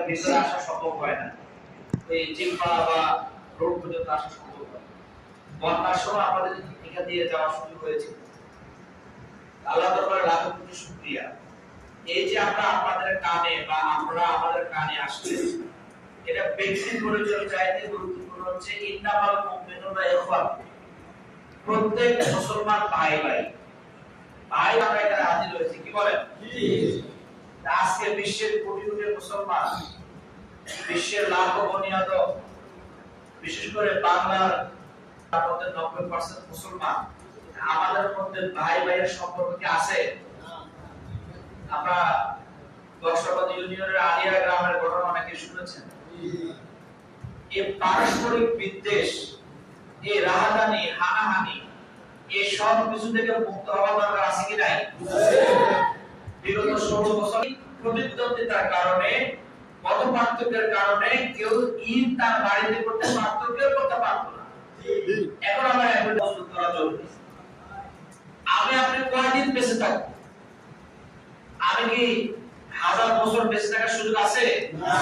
ভিতরে আসা সম্ভব হয় না, ওই জিম্মা বা রোড পর্যন্ত আসা সম্ভব হয়। বন্যার সময় আমাদের এখান দিয়ে যাওয়ার সুযোগ হয়েছে। আল্লাহ দরবারে লাখো কোটি শুকরিয়া। এই যে আমরা আপনাদের কানে বা আমরা আমাদের কানে আসছে, এটা ব্যক্তি পরিচয় চাইতে গুরুত্বপূর্ণ হচ্ছে ইন্নামাল মুমিনুনা ইখওয়াত। প্রত্যেক মুসলমান ভাই ভাই ভাই আমরা এখানে হাজির হয়েছি, কি বলেন? জি। আজকে বিশ্বের কোটি কোটি মুসলমান, বিশ্বের লাখো বুনিয়াদ, বিশেষ করে বাংলার মধ্যে 90% মুসলমান, আমাদের মধ্যে ভাই ভাইয়ের সম্পর্ক কি আছে? আমরা বর্ষাবাদ ইউনিয়নের আলিয়া গ্রামের ঘটনা অনেকে শুনেছেন। এই পারস্পরিক বিদ্বেষ, এই রাহাজানি, হানাহানি, এই সব কিছু থেকে মুক্ত হওয়া দরকার আছে কি নাই? বিগত 16 বছর প্রতিদ্বন্দ্বিতার কারণে, মতপার্থক্যের কারণে কেউ ঈদ তার বাড়িতে করতে পারত, কেউ করতে পারত না। এখন আমরা এখন প্রস্তুত করা জরুরি। আমি আপনি কয়দিন বেঁচে থাকবো? আমি কি 1000 বছর বেঁচে থাকার সুযোগ আছে? না।